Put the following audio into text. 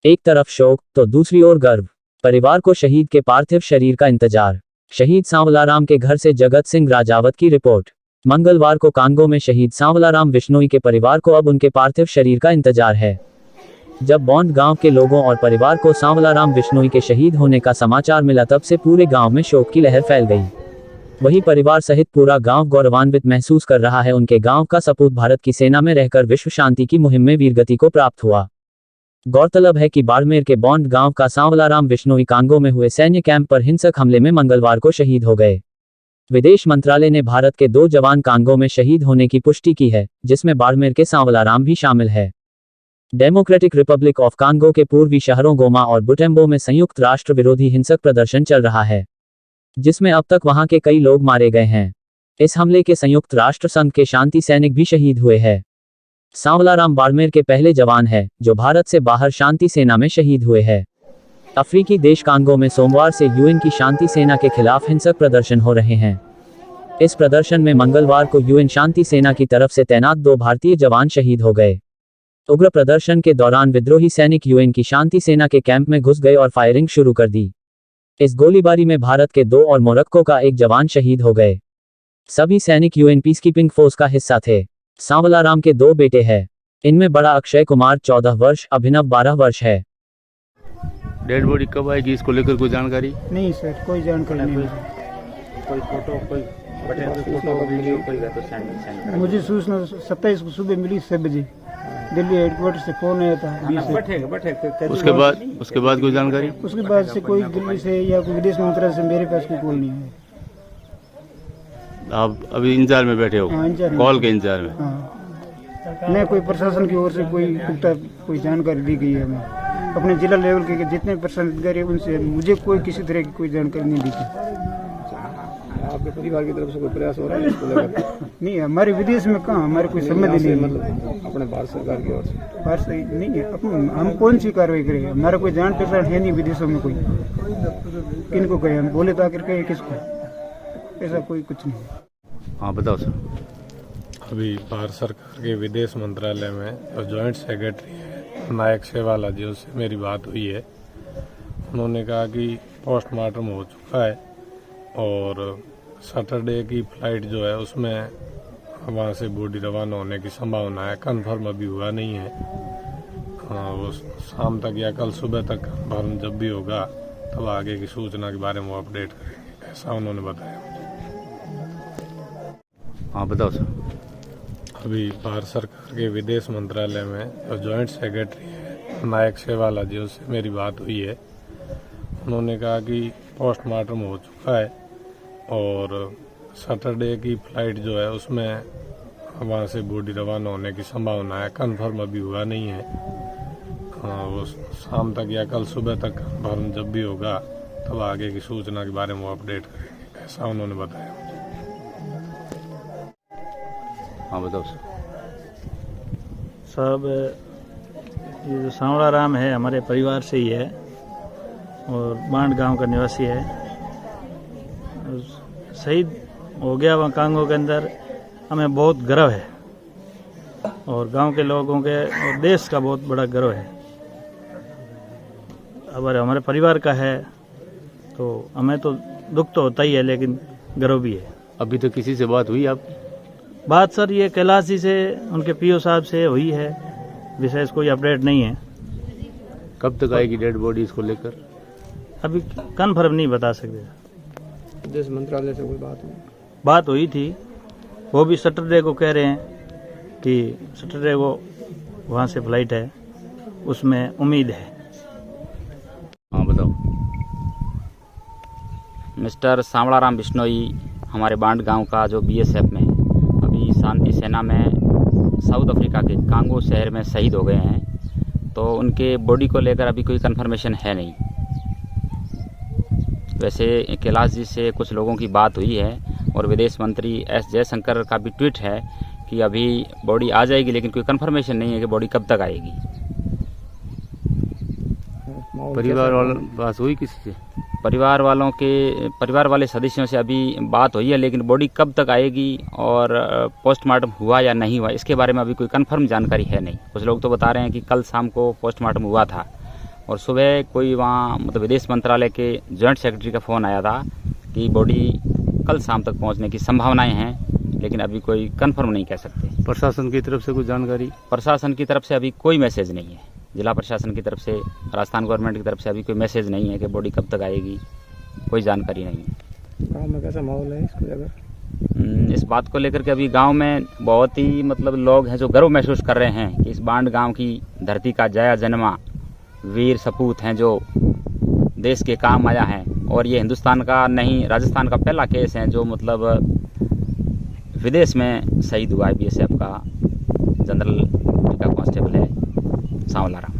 एक तरफ शोक तो दूसरी ओर गर्व। परिवार को शहीद के पार्थिव शरीर का इंतजार। शहीद सांवलाराम के घर से जगत सिंह राजावत की रिपोर्ट। मंगलवार को कांगो में शहीद सांवलाराम बिश्नोई के परिवार को अब उनके पार्थिव शरीर का इंतजार है। जब बौंड गांव के लोगों और परिवार को सांवलाराम बिश्नोई के शहीद होने का समाचार मिला तब से पूरे गांव में शोक की लहर फैल गई। वही परिवार सहित पूरा गांव गौरवान्वित महसूस कर रहा है। उनके गांव का सपूत भारत की सेना में रहकर विश्व शांति की मुहिम में वीरगति को प्राप्त हुआ। गौरतलब है कि बाड़मेर के बौंड गांव का सांवलाराम बिश्नोई कांगो में हुए सैन्य कैंप पर हिंसक हमले में मंगलवार को शहीद हो गए। विदेश मंत्रालय ने भारत के 2 जवान कांगो में शहीद होने की पुष्टि की है, जिसमें बाड़मेर के सांवलाराम भी शामिल है। डेमोक्रेटिक रिपब्लिक ऑफ कांगो के पूर्वी शहरों गोमा और बुटेम्बो में संयुक्त राष्ट्र विरोधी हिंसक प्रदर्शन चल रहा है, जिसमें अब तक वहां के कई लोग मारे गए हैं। इस हमले के संयुक्त राष्ट्र संघ के शांति सैनिक भी शहीद हुए हैं। सांवलाराम बाड़मेर के पहले जवान हैं जो भारत से बाहर शांति सेना में शहीद हुए हैं। अफ्रीकी देश कांगो में सोमवार से यूएन की शांति सेना के खिलाफ हिंसक प्रदर्शन हो रहे हैं। इस प्रदर्शन में मंगलवार को यूएन शांति सेना की तरफ से तैनात 2 भारतीय जवान शहीद हो गए। उग्र प्रदर्शन के दौरान विद्रोही सैनिक यूएन की शांति सेना के कैंप में घुस गए और फायरिंग शुरू कर दी। इस गोलीबारी में भारत के 2 और मोरक्को का 1 जवान शहीद हो गए। सभी सैनिक यूएन पीसकीपिंग फोर्स का हिस्सा थे। सांवलाराम के 2 बेटे हैं। इनमें बड़ा अक्षय कुमार 14 वर्ष, अभिनव 12 वर्ष है। डेड बॉडी कब आएगी, इसको लेकर कोई जानकारी? नहीं सर, कोई जानकारी नहीं। कोई फोटो, कोई फोटो वीडियो कोई तो सेंड। मुझे सूचना 27 को सुबह मिली 6 बजे। दिल्ली हेडक्वार्टर से फोन आया था। उसके बाद कोई जानकारी? उसके बाद से कोई दिल्ली से या कोई विदेश मंत्रालय से मेरे पास कोई कॉल नहीं है। आप अभी इंतजार में बैठे हो? कॉल के इंतजार में? हाँ, मैं कोई प्रशासन की ओर से कोई पुख्ता कोई जानकारी दी गई है। मैं अपने जिला लेवल के जितने प्रशासन अधिकारी उनसे मुझे कोई किसी तरह की कोई जानकारी नहीं दी थी। आपके परिवार की तरफ से कोई प्रयास हो रहा है इसको लेकर? नहीं, हमारे विदेश में कहाँ हमारे कोई सम्मति नहीं है। मतलब अपने भारत सरकार की ओर से भारत से नहीं है। हम कौन सी कार्रवाई करें? हमारा कोई जान पहचान है नहीं विदेशों में। कोई किनको कहे, हम बोले तो आकर कहे किसको? ऐसा कोई कुछ नहीं। हाँ बताओ सर। अभी भारत सरकार के विदेश मंत्रालय में जो जॉइंट सेक्रेटरी है नायक सेवाला जी, उससे मेरी बात हुई है। उन्होंने कहा कि पोस्टमार्टम हो चुका है और सैटरडे की फ्लाइट जो है उसमें वहाँ से बॉडी रवाना होने की संभावना है। कन्फर्म अभी हुआ नहीं है। वो शाम तक या कल सुबह तक कन्फर्म जब भी होगा तब आगे की सूचना के बारे में वो अपडेट करेंगे, ऐसा उन्होंने बताया मुझे। हाँ बताओ सर। अभी भारत सरकार के विदेश मंत्रालय में जो जॉइंट सेक्रेटरी है नायक सेवाला जी, उससे मेरी बात हुई है। उन्होंने कहा कि पोस्टमार्टम हो चुका है और सैटरडे की फ्लाइट जो है उसमें वहाँ से बॉडी रवाना होने की संभावना है। कन्फर्म अभी हुआ नहीं है। वो शाम तक या कल सुबह तक कन्फर्म जब भी होगा तब आगे की सूचना के बारे में वो अपडेट करेंगे, ऐसा उन्होंने बताया मुझे। हाँ बताओ सर। साहब, ये जो सांवलाराम है हमारे परिवार से ही है और बांड गांव का निवासी है। शहीद हो गया वहाँ कांगो के अंदर, हमें बहुत गर्व है और गांव के लोगों के और देश का बहुत बड़ा गर्व है। अगर हमारे परिवार का है तो हमें तो दुख तो होता ही है, लेकिन गर्व भी है। अभी तो किसी से बात हुई आप? बात सर ये कैलाश जी से, उनके पीओ साहब से हुई है। विशेष कोई अपडेट नहीं है। कब तक आएगी डेड बॉडी इसको लेकर? अभी कन्फर्म नहीं बता सकते। विदेश मंत्रालय से कोई बात हुई थी, वो भी सैटरडे को कह रहे हैं कि सैटरडे को वहाँ से फ्लाइट है, उसमें उम्मीद है। हाँ बताओ। मिस्टर सांवलाराम बिश्नोई हमारे बांड गांव का जो बीएसएफ में अभी शांति सेना में साउथ अफ्रीका के कांगो शहर में शहीद हो गए हैं, तो उनके बॉडी को लेकर अभी कोई कंफर्मेशन है नहीं। वैसे कैलाश जी से कुछ लोगों की बात हुई है और विदेश मंत्री एस जयशंकर का भी ट्वीट है कि अभी बॉडी आ जाएगी, लेकिन कोई कंफर्मेशन नहीं है कि बॉडी कब तक आएगी। परिवार वालों बात हुई किसी से? परिवार वाले सदस्यों से अभी बात हुई है, लेकिन बॉडी कब तक आएगी और पोस्टमार्टम हुआ या नहीं हुआ इसके बारे में अभी कोई कंफर्म जानकारी है नहीं। कुछ लोग तो बता रहे हैं कि कल शाम को पोस्टमार्टम हुआ था और सुबह कोई वहाँ मतलब विदेश मंत्रालय के जॉइंट सेक्रेटरी का फ़ोन आया था कि बॉडी कल शाम तक पहुँचने की संभावनाएं हैं, लेकिन अभी कोई कंफर्म नहीं कह सकते। प्रशासन की तरफ से कुछ जानकारी? प्रशासन की तरफ से अभी कोई मैसेज नहीं है। जिला प्रशासन की तरफ से, राजस्थान गवर्नमेंट की तरफ से अभी कोई मैसेज नहीं है कि बॉडी कब तक आएगी, कोई जानकारी नहीं है। गाँव में कैसा माहौल है इसको लेकर? इस बात को लेकर के अभी गांव में बहुत ही मतलब लोग हैं जो गर्व महसूस कर रहे हैं कि इस बांड गांव की धरती का जया जन्मा वीर सपूत हैं जो देश के काम आया है। और ये हिंदुस्तान का नहीं, राजस्थान का पहला केस है जो मतलब विदेश में शहीद हुआ है। बीएसएफ का जनरल का कांस्टेबल है सांवला राम।